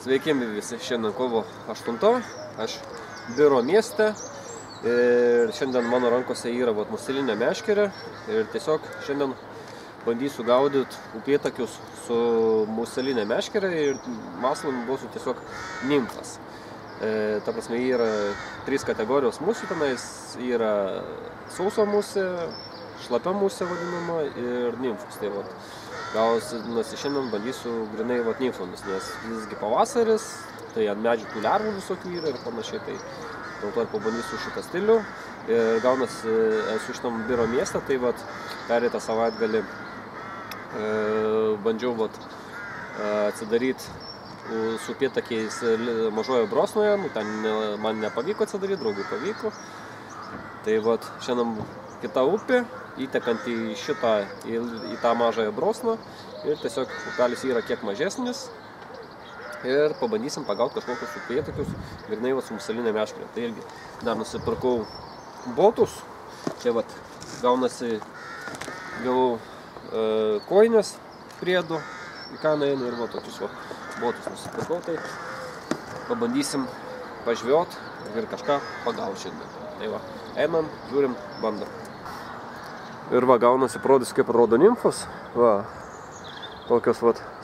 Sveiki visi, šiandien kovo 8, aš biuro mieste ir šiandien mano rankose yra muselinė meškerė ir tiesiog šiandien bandysiu gaudyti upėtakius su muselinė meškerė ir masalom duosiu tiesiog nimfas. Ta prasme, yra 3 kategorijos musių tenais, yra sauso musė, šlapia musė vadinama ir nimfos. Tai gausiu, šiandien bandysiu grinai nimfomis, nes visgi pavasaris, tai ant medžių tų lervų visokių yra ir panašiai, tai dėl to ir pabandysiu šitą stilių. Ir gaunasi, esu šitam biuro mieste, tai pereitą savaitgalį bandžiau atsidaryti su upėtakiais mažoje Brosnoje, ten man nepavyko atsidaryti, draugui pavyko. Tai šiandien kita upė, įtekant į tą mažąją Brosną ir tiesiog upelis yra kiek mažesnis ir pabandysim pagauti kažkokius upėtakius grinai su muselinė meškerė. Tai irgi dar nusipirkau botus, tai gaunasi gavau kojines priedu į ką nueinu ir tokius botus nusipirkau, tai pabandysim pažvejot ir kažką pagauti šiandien. Tai einam, žiūrim, bandom. Ir gaunasi prodys kaip rodo nimfos, tokios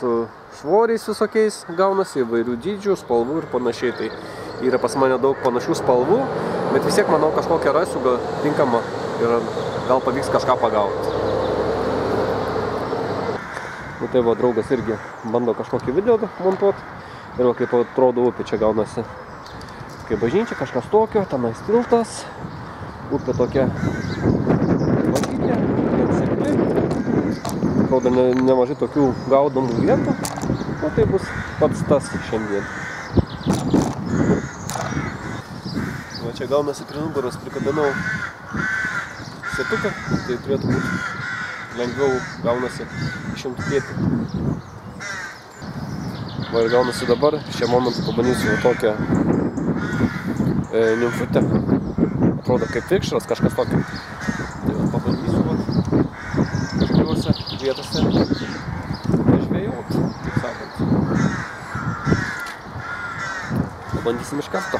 su svoriais visokiais gaunasi, įvairių dydžių, spalvų ir panašiai. Tai yra pas mane daug panašių spalvų, bet vis tiek manau kažkokią rasiu tinkamą ir gal pavyks kažką pagauti. Tai draugas irgi bando kažkokį video montuoti ir kaip atrodo upė, čia gaunasi kaip bažnyčia, kažkas tokio, tenais tiltas, upė tokia mažytė, sekli, kauda nemažai tokių gaudomų vietų, tai bus pats tas šiandien. Čia gaunasi prie nugaros, prikabinau setuką, tai turėtų būti lengviau gaunasi išimti pėtį. Ir gaunasi dabar, šią momentą pabandysiu tokią nimfutę. Atrodo kaip vikšras, kažkas tokio. Tai pabandysiu kažkuriuose vietose pažvejot, kaip sakant. Pabandysim iš karto.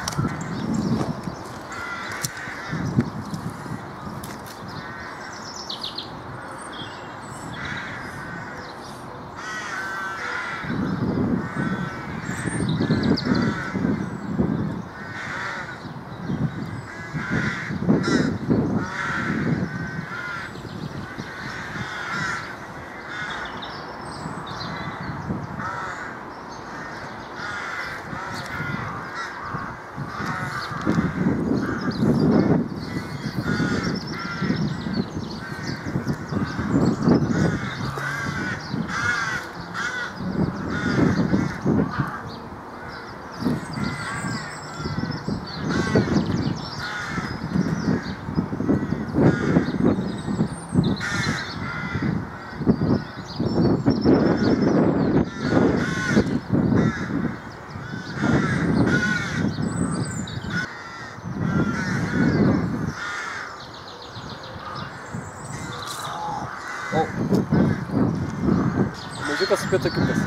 Mažiukas upėtakiukas.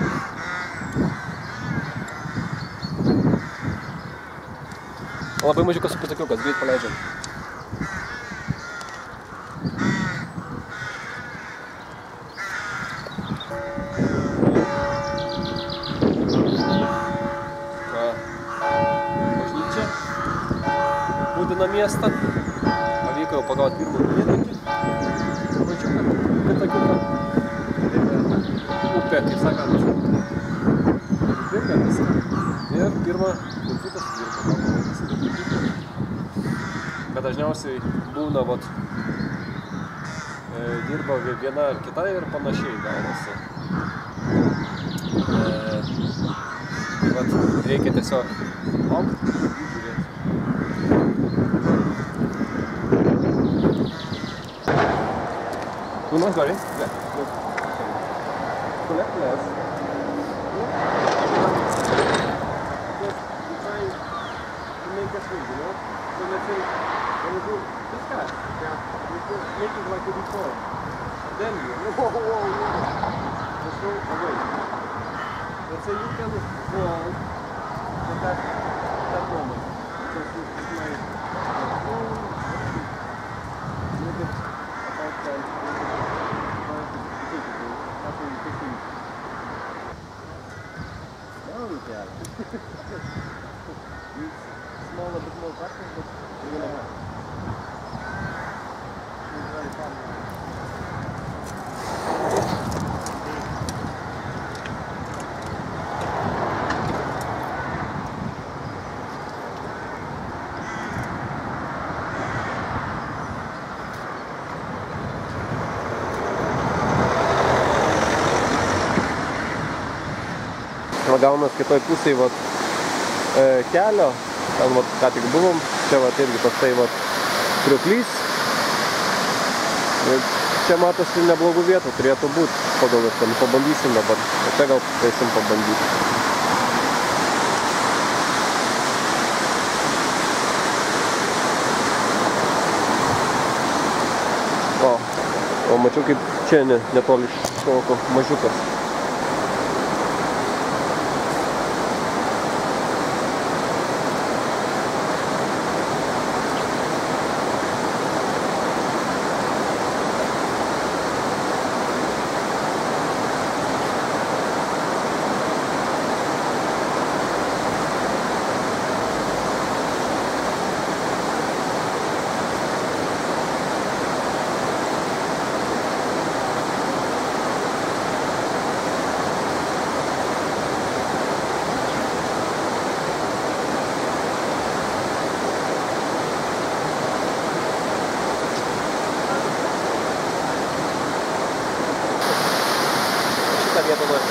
Labai mažiukas upėtakiukas, greit paleidžiam. Bažnyčia, Budino miestą. Pavyko jau pagauti pirmą upėtakį. Mažiuką upėtakiuką. Upė, kaip sakant, upėka viską. Ir pirmą nimfutas dirba. Bet dažniausiai būna, dirba viena ar kita ir panašiai gaunasi. Reikia tiesiog laukti ir žiūrėti. Tu nors gali? Ne. Collect less. Just trying to make a swing, you know? So let's say when you do this guy, you make it like you before. And then you whoa. Just go away. Let's say you can fall Small, a bit more practice, but you're gonna have. It's very fun. Va gaunas kitoj pusėje vat, kelio, ten vat, ką tik buvom, čia vat, irgi toksai vat, kriuklys. Ir čia matosi neblogų vietų, turėtų būti pagal ir ten pabandysim dabar, o čia gal eisim pabandyti. O mačiau kaip čia netoli šoko mažiukas. Vietą nori.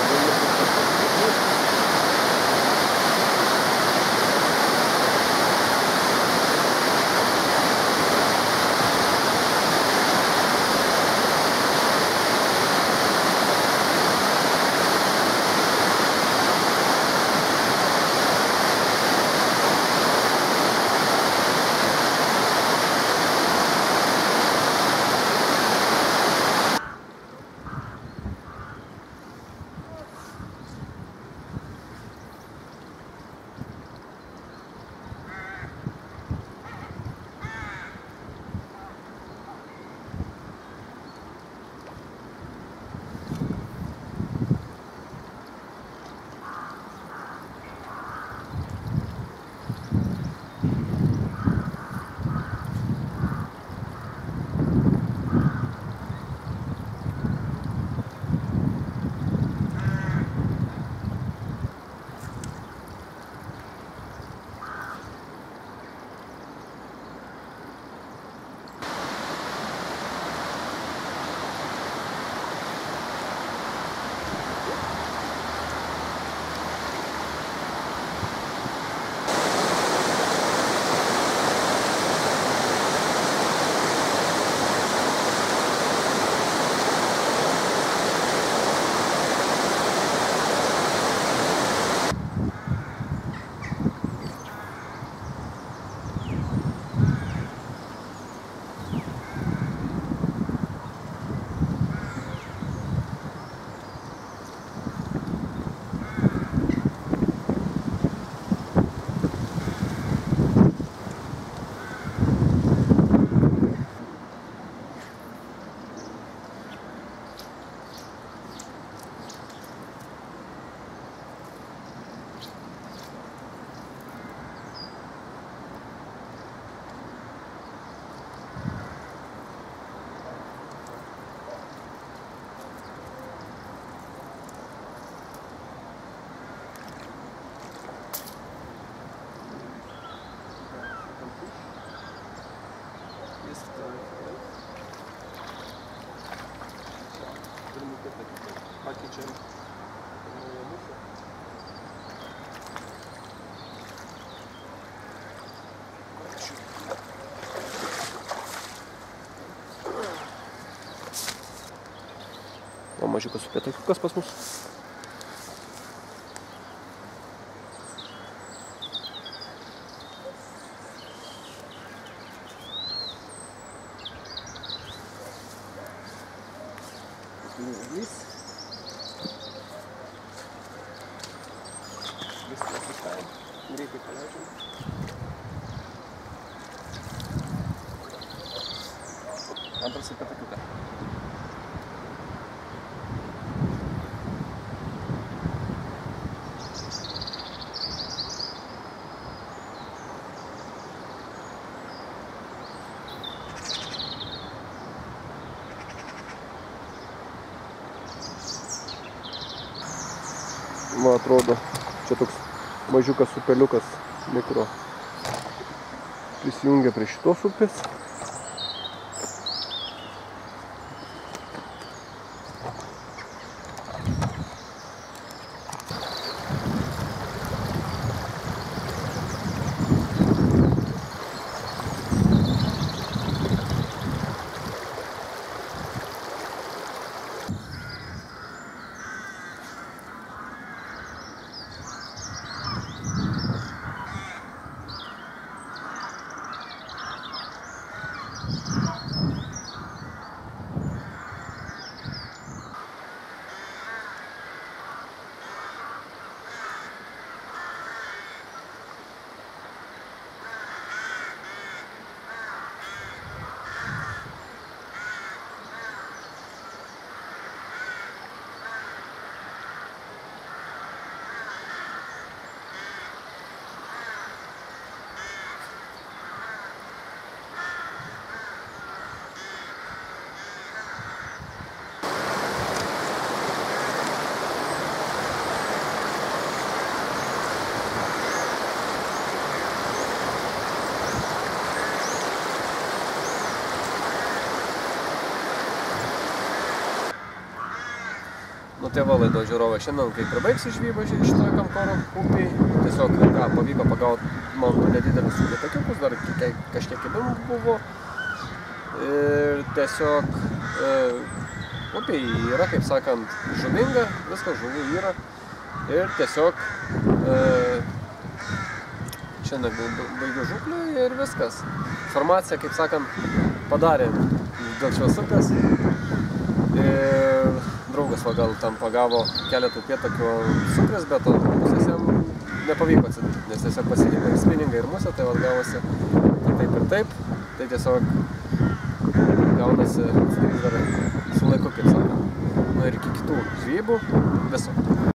Pakeičiam naują musę. O mažiukas upėtakiukas pas mus. Ugnis. Viskas įstaim. Greitai paleidžiam. Antras upėtakiukas. Man atrodo, čia toks mažiukas upeliukas mikro prisijungia prie šitos upės. Nu tai va, laidos žiūrovai, šiandien kaip ir baigsiu žvybą šitoje Kamkoro upėj. Tiesiog, ką pavyko pagauti man nedidelius upėtakiukus, dar kažkiek įdomu buvo. Ir tiesiog upė yra, kaip sakant, žuvinga, viskas žuvų yra. Ir tiesiog šiandien baigiu žūklę ir viskas. Informaciją, kaip sakant, padarėm dėl šios upės. Ir draugas va gal tam pagavo keletą upėtakių sukrės, bet musės jam nepavyko atsidaryti, nes tiesiog pasikėlė ir spiningą ir musę, tai va gavosi taip ir taip. Tai tiesiog gaunasi atsidaryti dar su laiku, kaip sakant. Nu ir iki kitų žvybų viso.